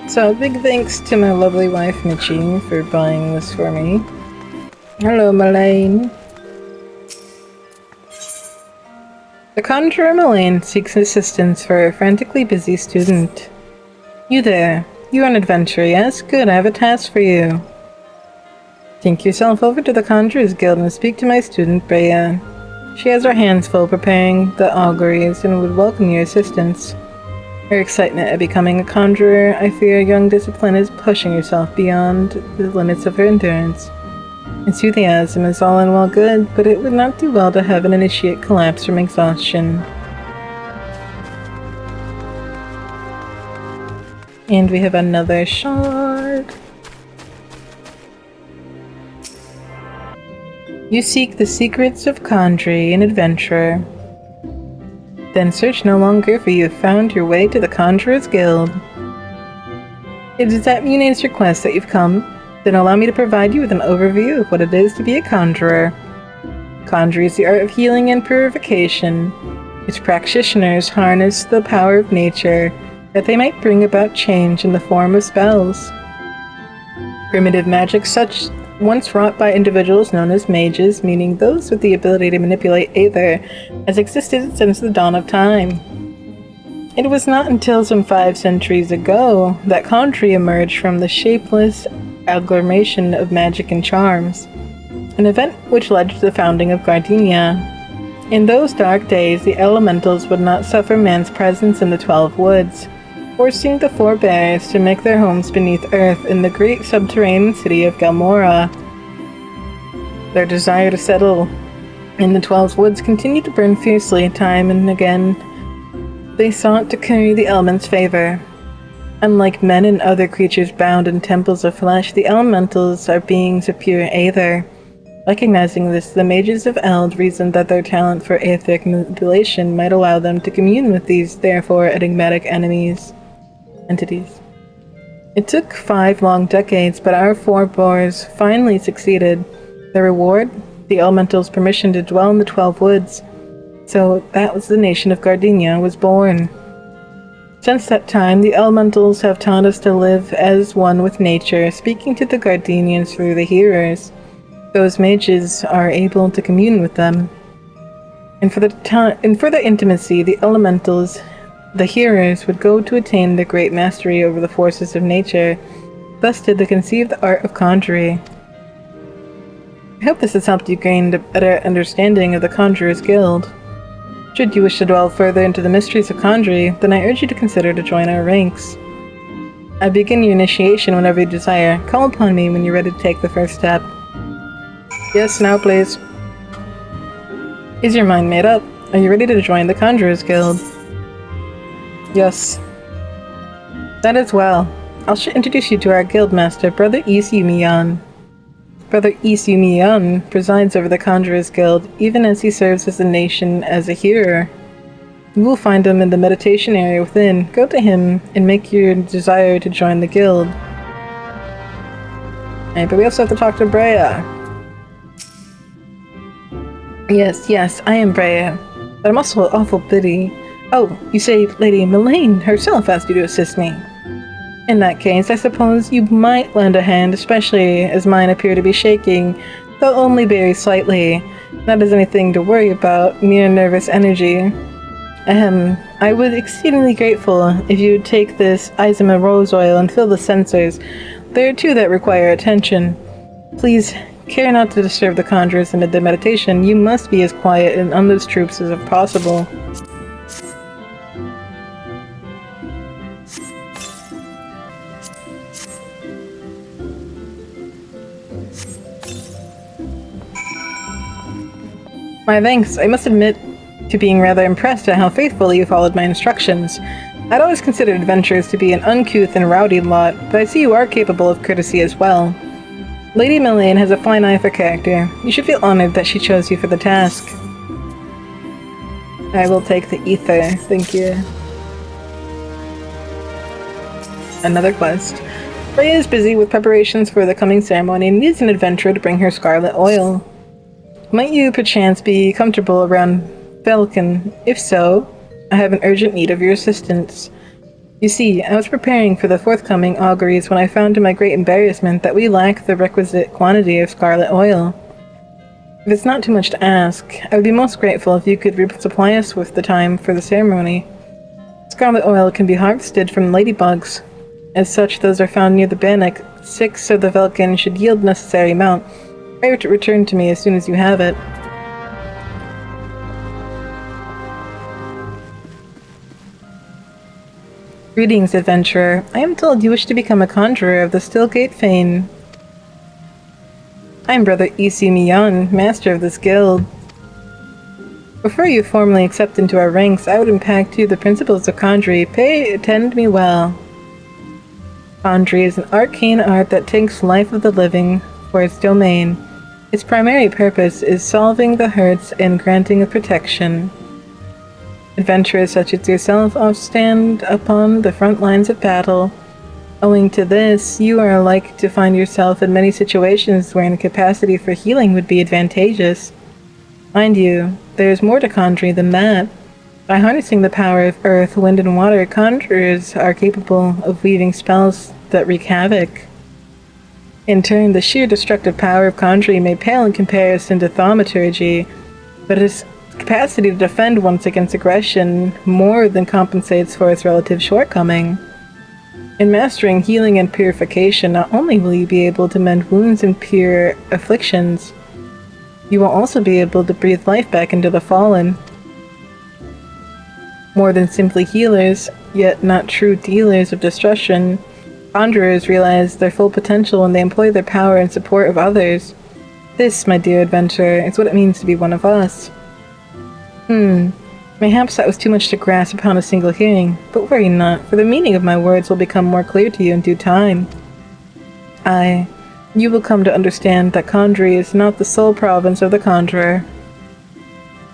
So, big thanks to my lovely wife, Michi, for buying this for me. Hello, Melaine. The Conjurer Melaine seeks assistance for a frantically busy student. You there. You're an adventurer, yes? Good, I have a task for you. Take yourself over to the Conjurer's Guild and speak to my student, Brea. She has her hands full preparing the auguries and would welcome your assistance. Her excitement at becoming a conjurer, I fear young discipline is pushing herself beyond the limits of her endurance. Enthusiasm is all in well good, but it would not do well to have an initiate collapse from exhaustion. And we have another shard. You seek the secrets of Conjurer, an adventurer. Then search no longer, for you have found your way to the Conjurer's Guild. It is at Mune's request that you've come. Then allow me to provide you with an overview of what it is to be a conjurer. Conjuring is the art of healing and purification. Its practitioners harness the power of nature, that they might bring about change in the form of spells. Primitive magic such once wrought by individuals known as mages, meaning those with the ability to manipulate aether, has existed since the dawn of time. It was not until some 5 centuries ago that conjuring emerged from the shapeless agglomeration of magic and charms, an event which led to the founding of Gardenia. In those dark days, the elementals would not suffer man's presence in the 12 woods, forcing the forebears to make their homes beneath earth in the great subterranean city of Galmora. Their desire to settle in the 12 woods continued to burn fiercely time and again. They sought to curry the elements' favor. Unlike men and other creatures bound in temples of flesh, the elementals are beings of pure aether. Recognizing this, the mages of Eld reasoned that their talent for aetheric manipulation might allow them to commune with these, therefore, enigmatic entities. It took 5 long decades, but our forebears finally succeeded. The reward? The elementals' permission to dwell in the 12 woods. So that was the nation of Gardenia was born. Since that time, the elementals have taught us to live as one with nature, speaking to the Gardenians through the hearers. Those mages are able to commune with them. And for the intimacy, the elementals, the hearers, would go to attain the great mastery over the forces of nature. Thus did they conceive the art of conjuring. I hope this has helped you gain a better understanding of the Conjurer's Guild. Should you wish to delve further into the mysteries of conjuring, then I urge you to consider to join our ranks. I begin your initiation whenever you desire. Call upon me when you're ready to take the first step. Yes, now please. Is your mind made up? Are you ready to join the Conjurer's Guild? Yes. That is well. I'll introduce you to our guildmaster, Brother Isumiyan. Brother Isumiyan presides over the Conjurer's Guild, even as he serves as a nation as a hearer. You will find him in the meditation area within. Go to him and make your desire to join the guild. Right, but we also have to talk to Brea. Yes, I am Brea, but I'm also awful busy. Oh, you say Lady Melaine herself asked you to assist me. In that case, I suppose you might lend a hand, especially as mine appear to be shaking, though only very slightly. Not as anything to worry about, mere nervous energy. I would be exceedingly grateful if you would take this Izuma rose oil and fill the sensors. There are 2 that require attention. Please, care not to disturb the conjurers amid their meditation. You must be as quiet and undisturbed as possible. My thanks. I must admit to being rather impressed at how faithfully you followed my instructions. I'd always considered adventurers to be an uncouth and rowdy lot, but I see you are capable of courtesy as well. Lady Melaine has a fine eye for character. You should feel honored that she chose you for the task. I will take the ether, thank you. Another quest. Freya is busy with preparations for the coming ceremony and needs an adventurer to bring her scarlet oil. Might you perchance be comfortable around Falcon? If so, I have an urgent need of your assistance. You see, I was preparing for the forthcoming auguries when I found to my great embarrassment that we lack the requisite quantity of scarlet oil. If it's not too much to ask, I would be most grateful if you could supply us with the time for the ceremony. Scarlet oil can be harvested from ladybugs. As such, those are found near the Bannock. 6 of the Velkin should yield necessary amount. Pray to return to me as soon as you have it. Greetings, adventurer. I am told you wish to become a conjurer of the Stillgate Fane. I am Brother Isi Miyan, master of this guild. Before you formally accept into our ranks, I would impact you the principles of conjury. Attend me well. Conjury is an arcane art that takes life of the living for its domain. Its primary purpose is solving the hurts and granting of protection. Adventurers such as yourself often stand upon the front lines of battle. Owing to this, you are like to find yourself in many situations wherein a capacity for healing would be advantageous. Mind you, there is more to conjuring than that. By harnessing the power of earth, wind, and water, conjurers are capable of weaving spells that wreak havoc. In turn, the sheer destructive power of conjuring may pale in comparison to thaumaturgy, but its capacity to defend once against aggression more than compensates for its relative shortcoming. In mastering healing and purification, not only will you be able to mend wounds and cure afflictions, you will also be able to breathe life back into the fallen. More than simply healers, yet not true dealers of destruction, conjurers realize their full potential when they employ their power in support of others. This, my dear adventurer, is what it means to be one of us. Perhaps that was too much to grasp upon a single hearing, but worry not, for the meaning of my words will become more clear to you in due time. You will come to understand that conjury is not the sole province of the conjurer.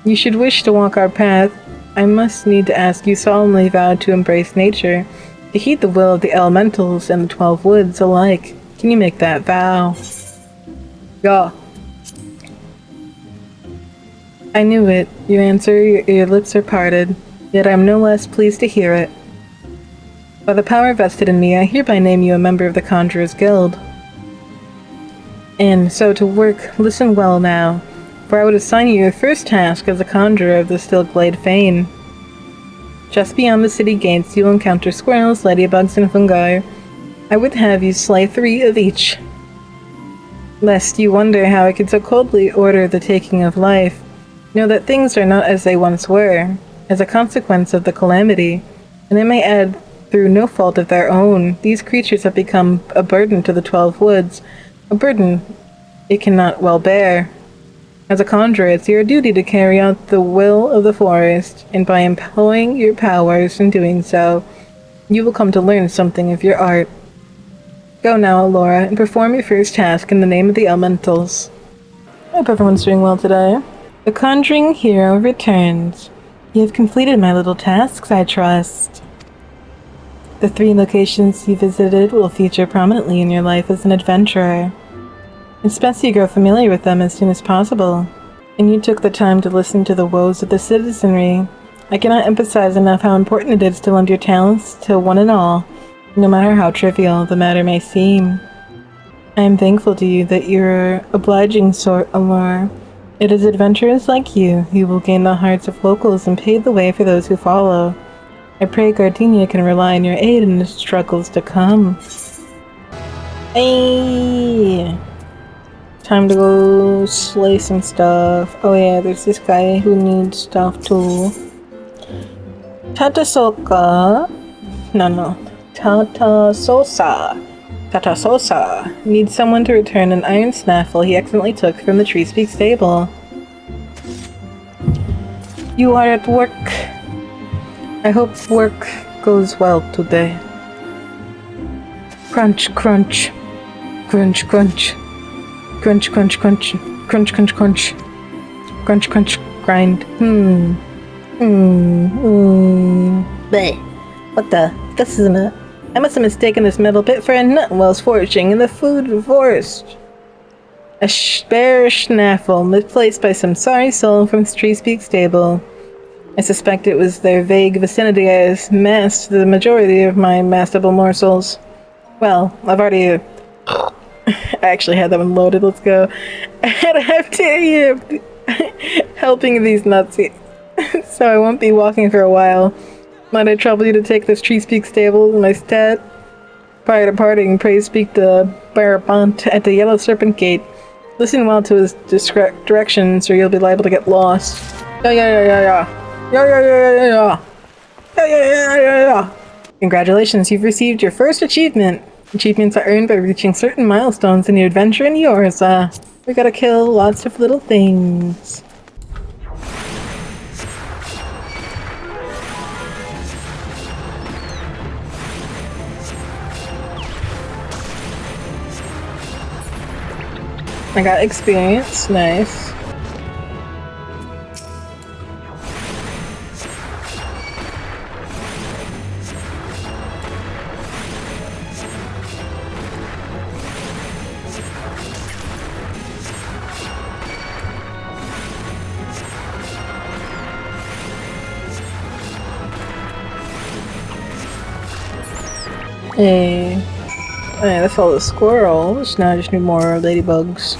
You should wish to walk our path. I must need to ask you solemnly vow to embrace nature, to heed the will of the elementals and the 12 woods alike. Can you make that vow? Yeah. I knew it. You answer, your lips are parted, yet I am no less pleased to hear it. By the power vested in me, I hereby name you a member of the Conjurer's Guild. And so to work, listen well now, for I would assign you your first task as a conjurer of the Stillgate Fane. Just beyond the city gates, you will encounter squirrels, ladybugs, and fungi. I would have you slay 3 of each. Lest you wonder how I could so coldly order the taking of life, know that things are not as they once were, as a consequence of the calamity, and I may add, through no fault of their own, these creatures have become a burden to the 12 woods, a burden it cannot well bear. As a conjurer, it's your duty to carry out the will of the forest, and by employing your powers in doing so, you will come to learn something of your art. Go now, Alora, and perform your first task in the name of the elementals. I hope everyone's doing well today. The conjuring hero returns. You have completed my little tasks, I trust. The 3 locations you visited will feature prominently in your life as an adventurer. It's best you grow familiar with them as soon as possible, and you took the time to listen to the woes of the citizenry. I cannot emphasize enough how important it is to lend your talents to one and all, no matter how trivial the matter may seem. I am thankful to you that you're obliging sort, Alora. It is adventurers like you who will gain the hearts of locals and pave the way for those who follow. I pray Gardenia can rely on your aid in the struggles to come. Hey! Time to go slay some stuff. Oh yeah, there's this guy who needs stuff too. Tatasoka. No. Tatasosa needs someone to return an iron snaffle he accidentally took from the Tree Speak stable. You are at work. I hope work goes well today. Crunch, crunch. Crunch, crunch. Crunch, crunch, crunch. Crunch, crunch, crunch. Crunch, crunch, grind. Bleh. What the? This isn't it. I must have mistaken this metal pit for a nut whilst foraging in the food forest. A spare snaffle misplaced by some sorry soul from the Tree Speak stable. I suspect it was their vague vicinity as masked the majority of my mastible morsels. Well, I've already... I actually had that one loaded, let's go. And I have to helping these nuts, so I won't be walking for a while. Might I trouble you to take this Tree Speak stable in my stead? Prior to parting, pray speak to Barabont at the Yellow Serpent Gate. Listen well to his directions, or you'll be liable to get lost. Congratulations, you've received your first achievement. Achievements are earned by reaching certain milestones in your adventure and yours. We gotta kill lots of little things. I got experience, nice. Hey. Oh yeah, that's all the squirrels. Now I just need more ladybugs.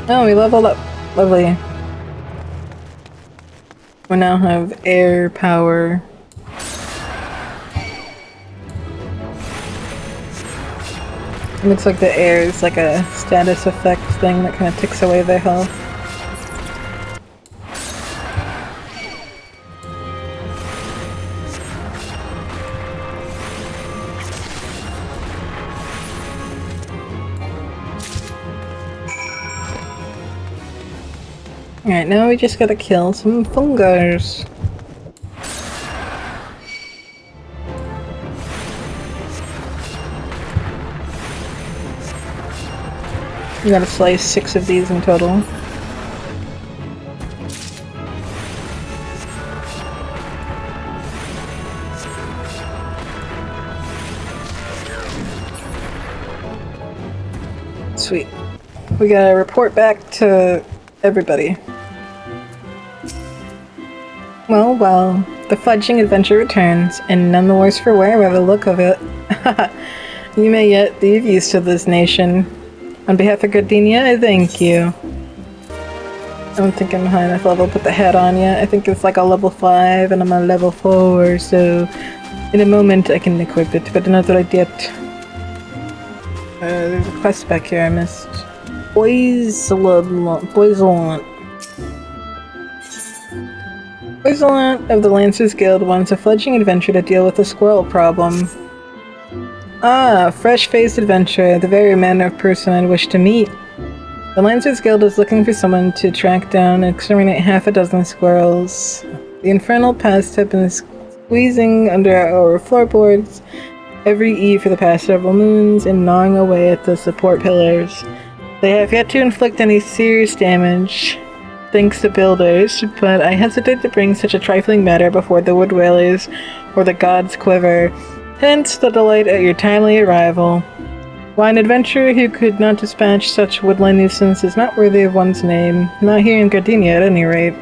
Oh, we leveled up. Lovely. We now have air power. It looks like the air is like a status effect thing that kind of takes away their health. Alright, now we just gotta kill some fungars. You gotta slice 6 of these in total. Sweet. We gotta report back to everybody. Well, the fledgling adventure returns, and none the worse for wear by the look of it. You may yet be of use to this nation. On behalf of Gardenia, I thank you. I don't think I'm high enough level to put the hat on yet. I think it's like a level 5 and I'm a level 4, so in a moment I can equip it, but not right yet. There's a quest back here I missed. Poisolant of the Lancers Guild wants a fledgling adventurer to deal with the squirrel problem. Ah, fresh-faced adventurer, the very manner of person I'd wish to meet. The Lancers Guild is looking for someone to track down and exterminate half a dozen squirrels. The infernal pests have been squeezing under our floorboards every eve for the past several moons and gnawing away at the support pillars. They have yet to inflict any serious damage, thanks to builders, but I hesitate to bring such a trifling matter before the wood whalers or the gods quiver. Hence the delight at your timely arrival. Why, an adventurer who could not dispatch such woodland nuisance is not worthy of one's name, not here in Gardenia at any rate.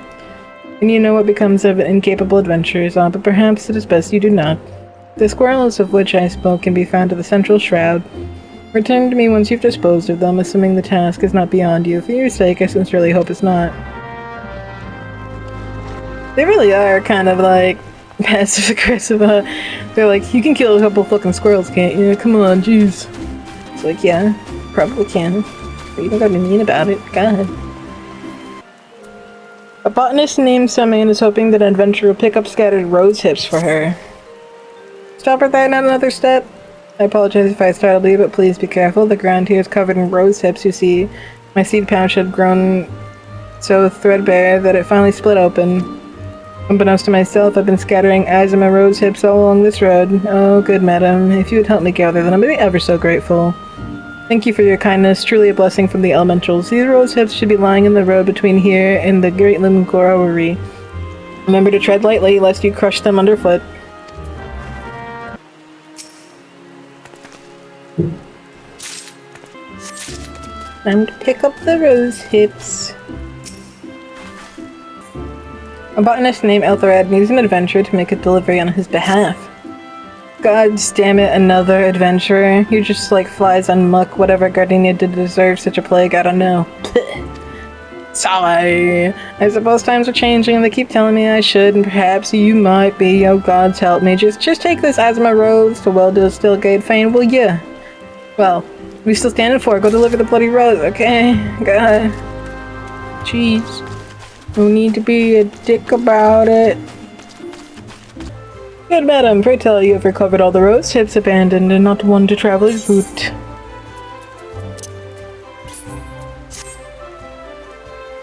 And you know what becomes of incapable adventurers, but perhaps it is best you do not. The squirrels of which I spoke can be found at the central shroud. Return to me once you've disposed of them, assuming the task is not beyond you. For your sake, I sincerely hope it's not. They really are kind of like passive-aggressive. They're like, you can kill a couple fucking squirrels, can't you? Come on, jeez. It's like, yeah, probably can. But you don't gotta be mean about it. Go ahead. A botanist named Summon is hoping that an adventurer will pick up scattered rose hips for her. Stop right there, not another step. I apologize if I startled you, but please be careful. The ground here is covered in rose hips, you see. My seed pouch had grown so threadbare that it finally split open. Unbeknownst to myself, I've been scattering asthma rose hips all along this road. Oh, good madam. If you would help me gather them, I'd be ever so grateful. Thank you for your kindness, truly a blessing from the elementals. These rose hips should be lying in the road between here and the Great Limb Growery. Remember to tread lightly, lest you crush them underfoot. Time to pick up the rose hips. A botanist named Eltharad needs an adventurer to make a delivery on his behalf. God damn it, another adventurer. He just like flies on muck. Whatever Gardenia did to deserve such a plague, I don't know. Sorry. I suppose times are changing and they keep telling me I should, and perhaps you might be. Oh gods help me. Just take this asthma rose to Well-Distilled Fane, will ya? Well, we still standing for it. Go deliver the bloody rose, okay? God. Jeez. No need to be a dick about it. Good madam, pray tell, you have recovered all the rose hips abandoned and not one to traveler's boot.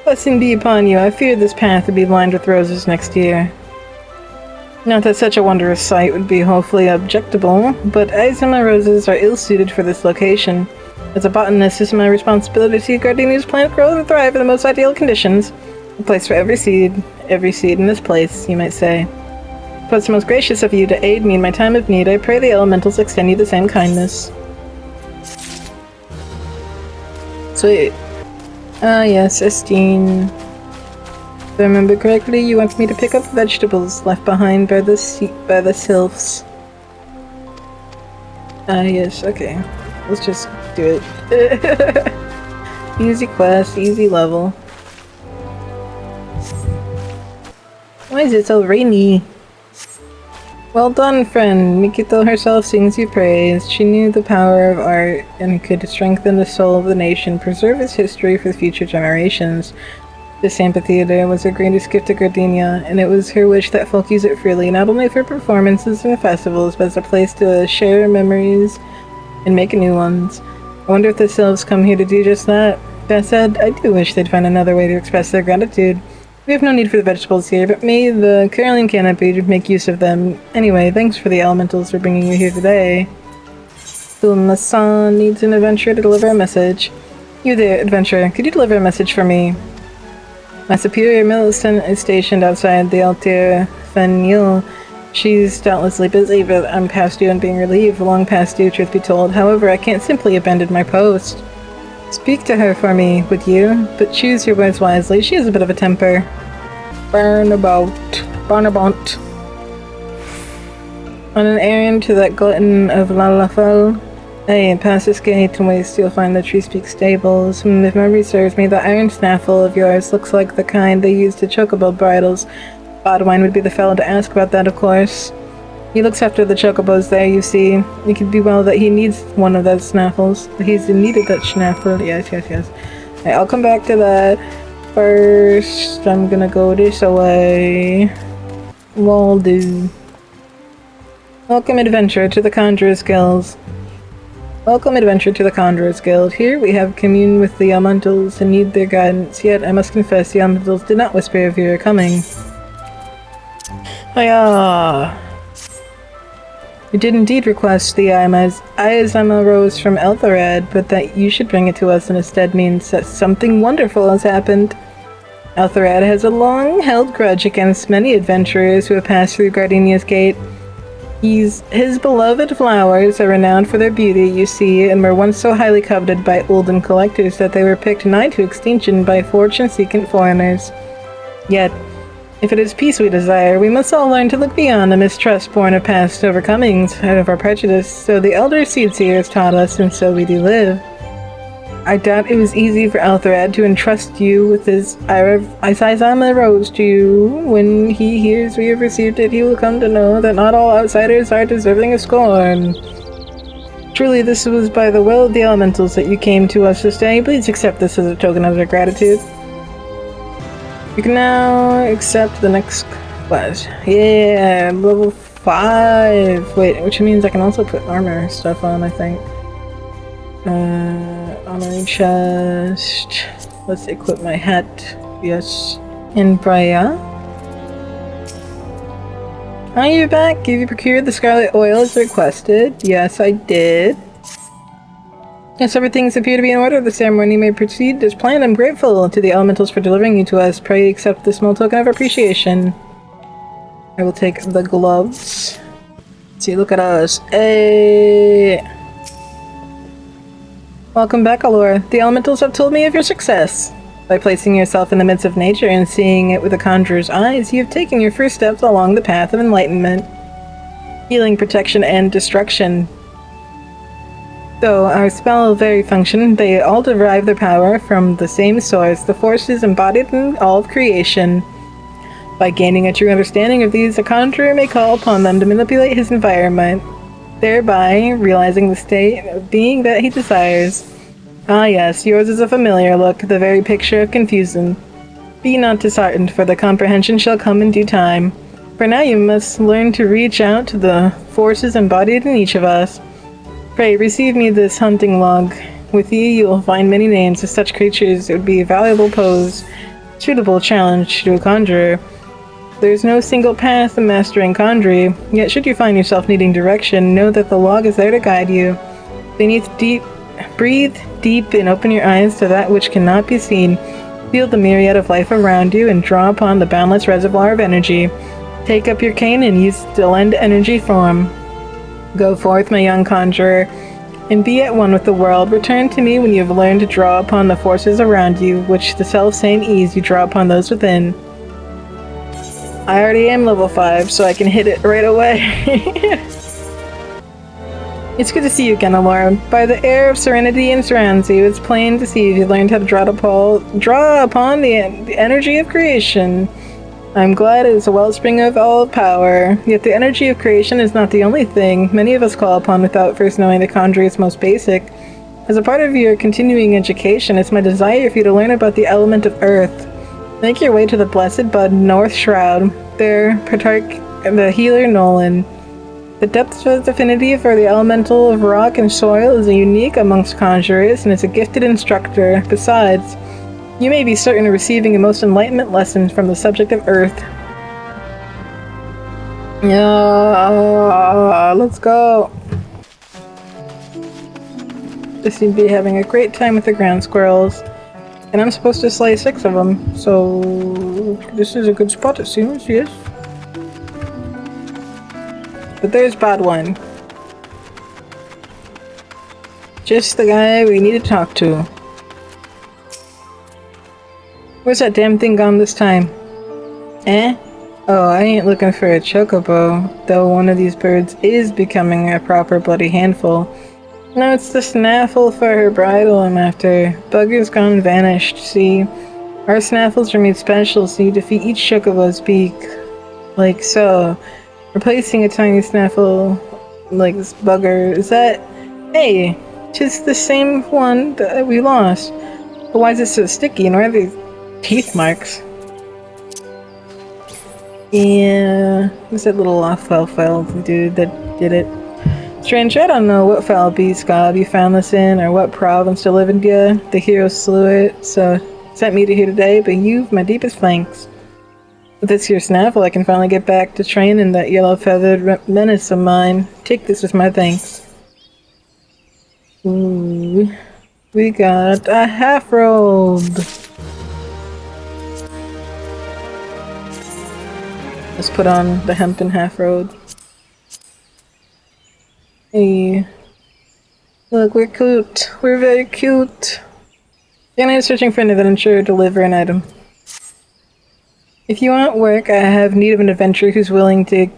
Blessing be upon you, I feared this path would be lined with roses next year. Not that such a wondrous sight would be hopefully objectable, but Aizama roses are ill-suited for this location. As a botanist, it is my responsibility to see Gardenia's plant grow and thrive in the most ideal conditions. A place for every seed in this place, you might say. But it's most gracious of you to aid me in my time of need. I pray the elementals extend you the same kindness. Sweet. Ah yes, Estine. If I remember correctly, you want me to pick up vegetables left behind by the sylphs. Ah yes, okay. Let's just do it. Easy quest, easy level. Why is it so rainy? Well done, friend. Mikito herself sings you praise. She knew the power of art and could strengthen the soul of the nation, preserve its history for future generations. This amphitheater was her greatest gift to Gardenia, and it was her wish that folk use it freely, not only for performances and festivals, but as a place to share memories and make new ones. I wonder if the sylphs come here to do just that. That said, I do wish they'd find another way to express their gratitude. We have no need for the vegetables here, but may the Caroline canopy make use of them. Anyway, thanks for the elementals for bringing you here today. Fulma-san needs an adventurer to deliver a message. You there, adventurer, could you deliver a message for me? My superior Millicent is stationed outside the Altair Fenil. She's doubtlessly busy, but I'm past due and being relieved, long past due, truth be told. However, I can't simply abandon my post. Speak to her for me, would you? But choose your words wisely. She has a bit of a temper. Barnabout. On an errand to that glutton of Lalafell. Hey, past this gate and west you'll find the Treespeak stables. If memory serves me, the iron snaffle of yours looks like the kind they use to chocobo bridles. Bodwine would be the fellow to ask about that, of course. He looks after the chocobos there, you see. It could be well that he needs one of those snaffles. He's in need of that snaffle. Yes. Right, I'll come back to that. First, I'm gonna go this way. Will do. Welcome, adventurer, to the Conjurer's Guild. Welcome, adventurer, to the Conjurer's Guild. Here we have commune with the elementals and need their guidance. Yet, I must confess, the elementals did not whisper of your coming. Hiya! We did indeed request the Aizama rose from Eltharad, but that you should bring it to us instead means that something wonderful has happened. Eltharad has a long-held grudge against many adventurers who have passed through Gardenia's gate. His beloved flowers are renowned for their beauty, you see, and were once so highly coveted by olden collectors that they were picked nigh to extinction by fortune-seeking foreigners. Yet, if it is peace we desire, we must all learn to look beyond the mistrust born of past overcomings out of our prejudice. So the elder seed-seers taught us, and so we do live. I doubt it was easy for Eltharad to entrust you with his Aizama rose to you. When he hears we have received it, he will come to know that not all outsiders are deserving of scorn. Truly, this was by the will of the elementals that you came to us this day. Please accept this as a token of our gratitude. You can now accept the next quest. Yeah, level 5. Wait, which means I can also put armor stuff on, I think. Armor chest. Let's equip my hat. Yes. And Braya. Are you back? Have you procured the scarlet oil as requested? Yes, I did. Yes, everything's appear to be in order. The ceremony may proceed as planned. I'm grateful to the elementals for delivering you to us. Pray accept this small token of appreciation. I will take the gloves. See, look at us. Hey! Welcome back, Allura. The elementals have told me of your success. By placing yourself in the midst of nature and seeing it with a conjurer's eyes, you have taken your first steps along the path of enlightenment. Healing, protection, and destruction. Though our spell vary function, they all derive their power from the same source, the forces embodied in all of creation. By gaining a true understanding of these, a conjurer may call upon them to manipulate his environment, thereby realizing the state of being that he desires. Ah yes, yours is a familiar look, the very picture of confusion. Be not disheartened, for the comprehension shall come in due time. For now you must learn to reach out to the forces embodied in each of us. Pray, receive me this hunting log. With you will find many names of such creatures. It would be a valuable pose, suitable challenge to a conjurer. There is no single path to mastering conjuring, yet should you find yourself needing direction, know that the log is there to guide you. Breathe deep and open your eyes to that which cannot be seen. Feel the myriad of life around you and draw upon the boundless reservoir of energy. Take up your cane and use it to lend energy form. Go forth, my young conjurer, and be at one with the world. Return to me when you have learned to draw upon the forces around you, which the self-same ease you draw upon those within. I already am level 5, so I can hit it right away. It's good to see you again, Allura. By the air of serenity and surrounds you, it's plain to see you've learned how to draw upon the energy of creation. I'm glad it is a wellspring of all power, yet the energy of creation is not the only thing many of us call upon without first knowing the conjuring's most basic. As a part of your continuing education, it's my desire for you to learn about the element of earth. Make your way to the Blessed Bud North Shroud. There, partake the healer Nolan. The depth of affinity for the elemental of rock and soil is unique amongst conjurers and is a gifted instructor. Besides, you may be certain of receiving a most enlightenment lesson from the subject of Earth. Yeah, let's go. They seem to be having a great time with the ground squirrels. And I'm supposed to slay 6 of them, so this is a good spot it seems, yes. But there's bad one. Just the guy we need to talk to. Where's that damn thing gone this time? Eh? Oh, I ain't looking for a chocobo, though one of these birds is becoming a proper bloody handful. No, it's the snaffle for her bridle I'm after. Bugger's gone vanished, see? Our snaffles are made special, so you defeat each chocobo's beak. Like so. Replacing a tiny snaffle like this bugger, is that... Hey! 'Tis the same one that we lost. But why is it so sticky and why are these teeth marks? Yeah... Who's that little off-foul dude that did it? Stranger, I don't know what foul beast god you found this in, or what province delivered you. The hero slew it, so sent me to here today, but you've my deepest thanks. With this here snaffle, I can finally get back to training that yellow-feathered menace of mine. Take this with my thanks. Ooh, we got a half-robe. Let's put on the hempen half-robe. Hey, look, we're cute. We're very cute. And I'm searching for an adventurer to deliver an item. If you want work, I have need of an adventurer who's willing to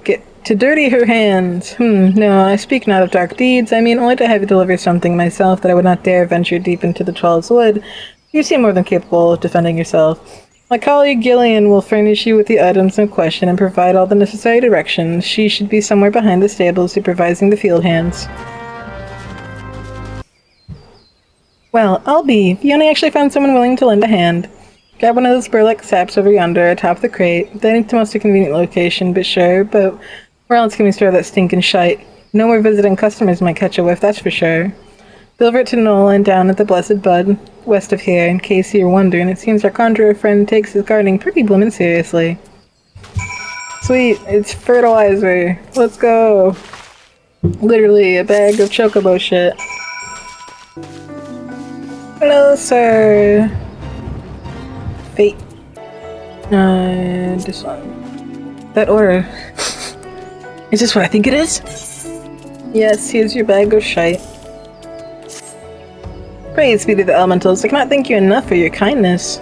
dirty her hands. No, I speak not of dark deeds. I mean only to have you deliver something myself that I would not dare venture deep into the Twelve's Wood. You seem more than capable of defending yourself. My colleague Gillian will furnish you with the items in question and provide all the necessary directions. She should be somewhere behind the stable supervising the field hands. Well, I'll be. If you only actually found someone willing to lend a hand. Grab one of those burlap sacks over yonder atop the crate. That ain't the most convenient location, but sure. But where else can we store that stinking shite? No more visiting customers might catch a whiff, that's for sure. Deliver it to Nolan down at the Blessed Bud, west of here, in case you're wondering. It seems our conjurer friend takes his gardening pretty bloomin' seriously. Sweet, it's fertilizer. Let's go. Literally a bag of chocobo shit. Hello, sir. Fate. This one. That order. Is this what I think it is? Yes, here's your bag of shite. Praise be to the elementals. I cannot thank you enough for your kindness.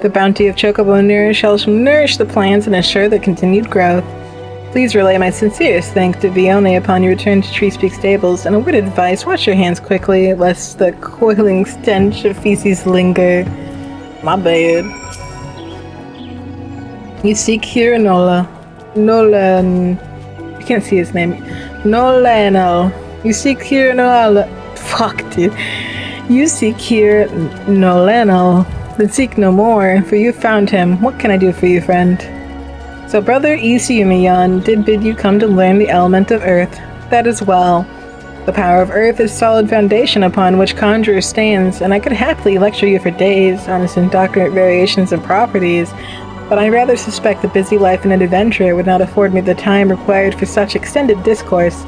The bounty of Chocobo Nourish shall nourish the plants and ensure their continued growth. Please relay my sincerest thanks to Vione upon your return to Tree Speak Stables, and a word of advice, wash your hands quickly, lest the coiling stench of feces linger. My bad. You seek here Nolan. I can't see his name. Nolanel. You seek here Nolan. Fuck, dude. You seek here Nolanel. Then seek no more, for you found him. What can I do for you, friend? So Brother Isiyumiyan did bid you come to learn the element of earth. That is well. The power of earth is solid foundation upon which Conjurer stands, and I could happily lecture you for days on its indoctrinate variations and properties, but I rather suspect the busy life in an adventurer would not afford me the time required for such extended discourse.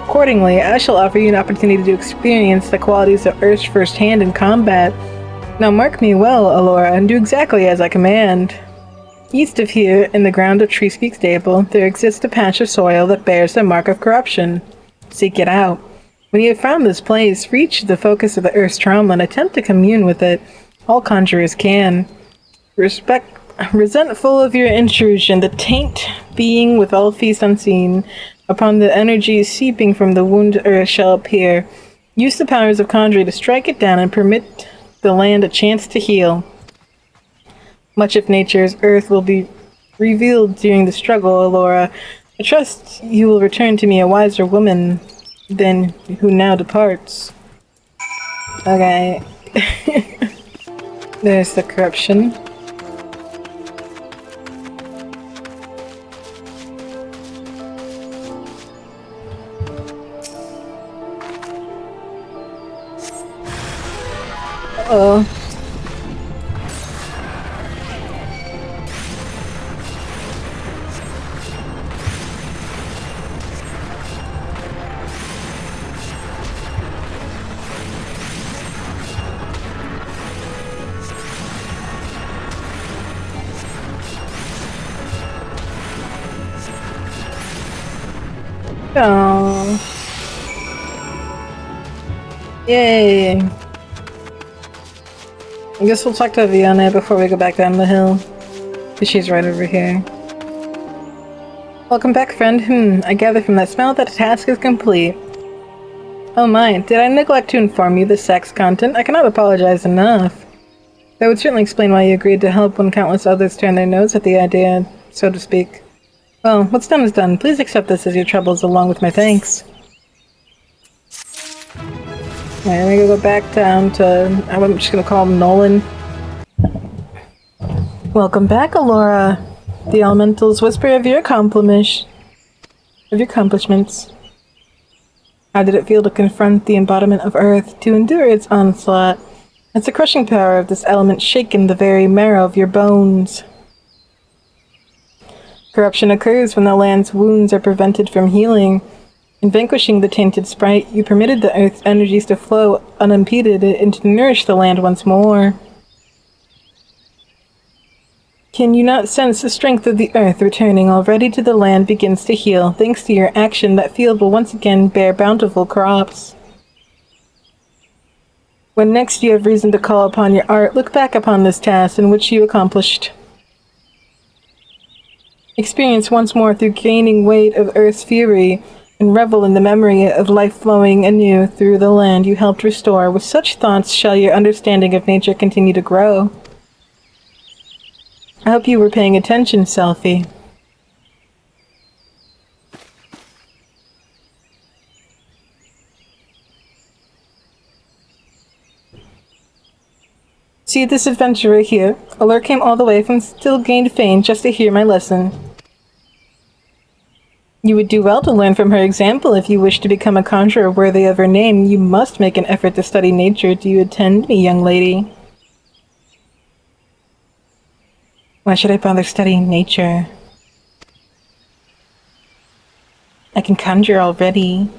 Accordingly, I shall offer you an opportunity to experience the qualities of earth firsthand in combat. Now mark me well, Alora, and do exactly as I command. East of here, in the ground of Tree Speak Stable, there exists a patch of soil that bears the mark of corruption. Seek it out. When you have found this place, reach the focus of the earth's trauma and attempt to commune with it. All conjurers can. Resentful of your intrusion, the taint being with all feast unseen, upon the energies seeping from the wounded earth shall appear. Use the powers of conjuring to strike it down and permit the land a chance to heal. Much of nature's earth will be revealed during the struggle, Alora. I trust you will return to me a wiser woman than who now departs. Okay. There's the corruption. Uh-oh. Oh. Yay. I guess we'll talk to Viana before we go back down the hill. Because she's right over here. Welcome back, friend. I gather from that smell that the task is complete. Oh my, did I neglect to inform you the sex content? I cannot apologize enough. That would certainly explain why you agreed to help when countless others turned their nose at the idea, so to speak. Well, what's done is done. Please accept this as your troubles along with my thanks. Alright, I'm gonna go back down to... I'm just gonna call him Nolan. Welcome back, Alora. The elementals whisper of your accomplishments. How did it feel to confront the embodiment of Earth, to endure its onslaught? Has the crushing power of this element shaken the very marrow of your bones? Corruption occurs when the land's wounds are prevented from healing. In vanquishing the tainted sprite, you permitted the Earth's energies to flow unimpeded and to nourish the land once more. Can you not sense the strength of the Earth returning already to the land begins to heal? Thanks to your action, that field will once again bear bountiful crops. When next you have reason to call upon your art, look back upon this task in which you accomplished. Experience once more through gaining weight of Earth's fury, and revel in the memory of life flowing anew through the land you helped restore. With such thoughts shall your understanding of nature continue to grow. I hope you were paying attention, Selfie. See this adventurer here? Allure came all the way from Still Gained Fame just to hear my lesson. You would do well to learn from her example. If you wish to become a conjurer worthy of her name, you must make an effort to study nature. Do you attend me, young lady? Why should I bother studying nature? I can conjure already.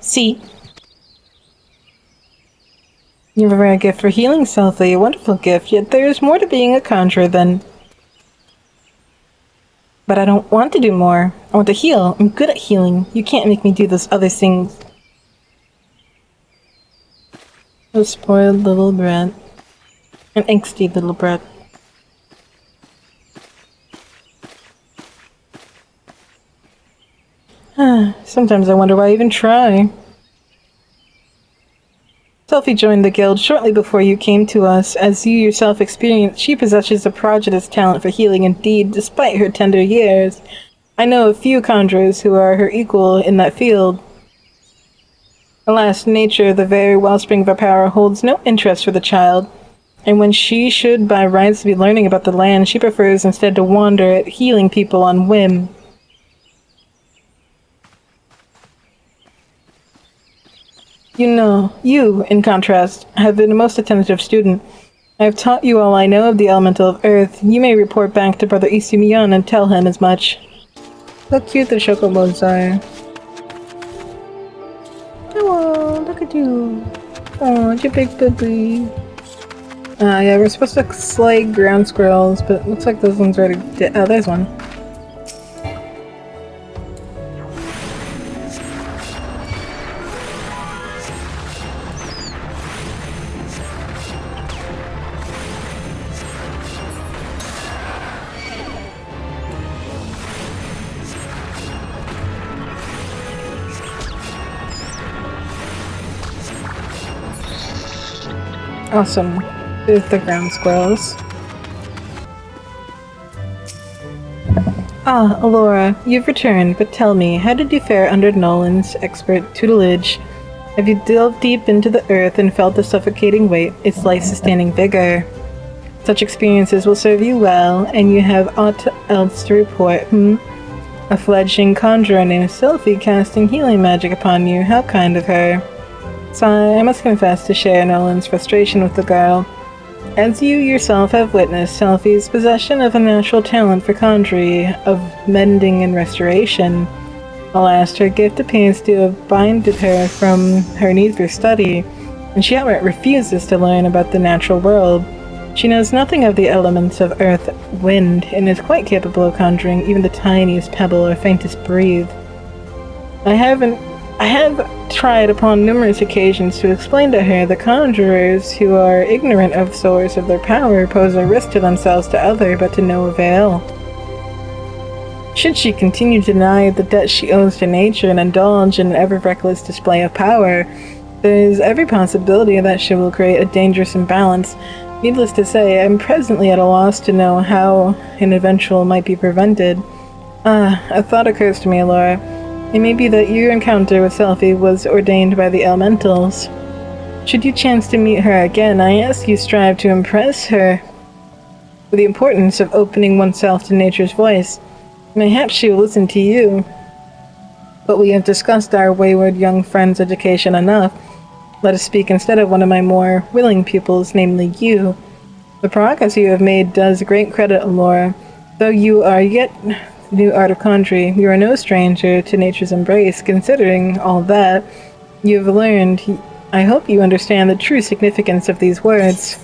See? You have a rare gift for healing, Selfie, a wonderful gift, yet there is more to being a conjurer than... But I don't want to do more. I want to heal. I'm good at healing. You can't make me do those other things. A spoiled little brat. An angsty little brat. Sometimes I wonder why I even try. Selfie joined the guild shortly before you came to us. As you yourself experienced, she possesses a prodigious talent for healing indeed, despite her tender years. I know a few conjurers who are her equal in that field. Alas, nature, the very wellspring of her power, holds no interest for the child. And when she should by rights be learning about the land, she prefers instead to wander at healing people on whim. You know, you, in contrast, have been a most attentive student. I have taught you all I know of the elemental of earth. You may report back to Brother Isimion and tell him as much. Look cute the chocobos are. Oh, look at you. Oh, you big baby. Yeah, we're supposed to slay ground squirrels, but it looks like those ones already did. Oh, there's one. Awesome. There's the ground squirrels. Ah, Alora, you've returned, but tell me, how did you fare under Nolan's expert tutelage? Have you delved deep into the earth and felt the suffocating weight, its life-sustaining vigor? Such experiences will serve you well, and you have aught else to report, A fledgling conjurer named Sylphie casting healing magic upon you. How kind of her. Sigh, I must confess to share Nolan's frustration with the girl. As you yourself have witnessed, Selphie's possession of a natural talent for conjuring, of mending and restoration. Alas, her gift appears to have binded her from her need for study, and she outright refuses to learn about the natural world. She knows nothing of the elements of earth, wind, and is quite capable of conjuring even the tiniest pebble or faintest breeze. I have tried upon numerous occasions to explain to her that conjurers who are ignorant of the source of their power pose a risk to themselves to others, but to no avail. Should she continue to deny the debt she owes to nature and indulge in an ever-reckless display of power, there is every possibility that she will create a dangerous imbalance. Needless to say, I am presently at a loss to know how an eventual might be prevented. A thought occurs to me, Laura. It may be that your encounter with Selphie was ordained by the elementals. Should you chance to meet her again, I ask you strive to impress her with the importance of opening oneself to nature's voice. Mayhaps she will listen to you. But we have discussed our wayward young friend's education enough. Let us speak instead of one of my more willing pupils, namely you. The progress you have made does great credit, Laura. Though you are yet new art of conjuring, you are no stranger to nature's embrace. Considering all that you have learned, I hope you understand the true significance of these words.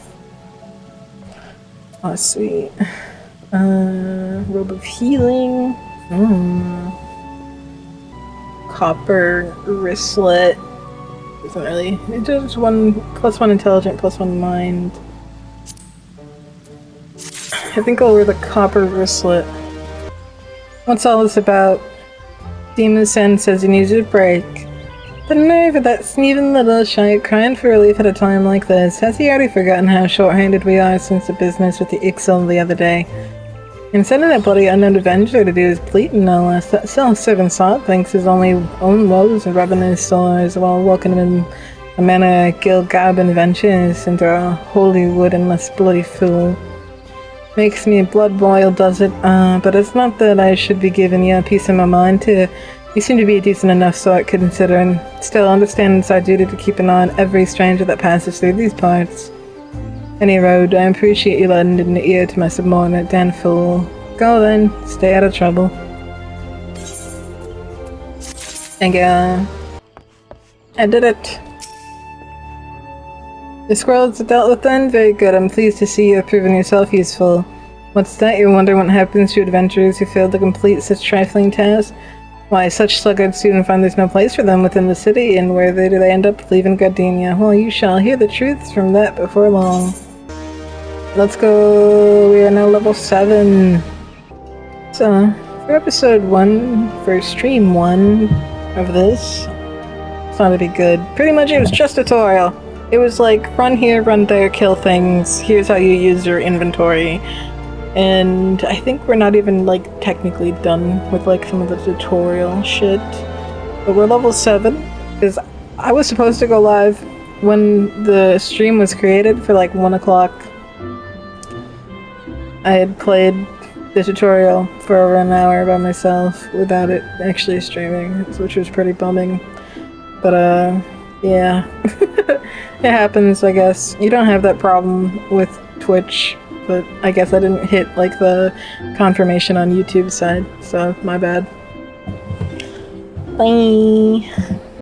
Let's see. Robe of healing. Copper wristlet. Doesn't really. It does +1 intelligent, +1 mind. I think I'll wear the copper wristlet. What's all this about? Demon-san says he needs a break. The nerve of that sneaking little shite crying for relief at a time like this. Has he already forgotten how short-handed we are since the business with the Ixil the other day? And sending that bloody unknown adventurer to do his pleading, no less. That self-serving sot thinks his only own woes and rubbing his sores while welcoming him a manner of Gil-Gab ventures into a holy wood and less bloody fool. Makes me blood boil, does it? But it's not that I should be giving you a piece of my mind, too. You seem to be a decent enough sort, considering. Still, understand it's our duty to keep an eye on every stranger that passes through these parts. Any road, I appreciate you letting in the ear to my subordinate, Dan fool. Go then, stay out of trouble. And I did it. The squirrels dealt with then? Very good. I'm pleased to see you have proven yourself useful. What's that? You wonder what happens to adventurers who fail to complete such trifling tasks? Why, such sluggards soon find there's no place for them within the city, and where do they end up? Leaving Gardenia. Well, you shall hear the truths from that before long. Let's go. We are now level 7. So, for episode 1, for stream 1 of this, it's not to be good. Pretty much it was just a tutorial. It was like, run here, run there, kill things, here's how you use your inventory. And I think we're not even, like, technically done with, like, some of the tutorial shit. But we're level 7, because I was supposed to go live when the stream was created for, like, 1 o'clock. I had played the tutorial for over an hour by myself without it actually streaming, which was pretty bumming. But, yeah. It happens, I guess. You don't have that problem with Twitch, but I guess I didn't hit, like, the confirmation on YouTube side, so my bad. Bye!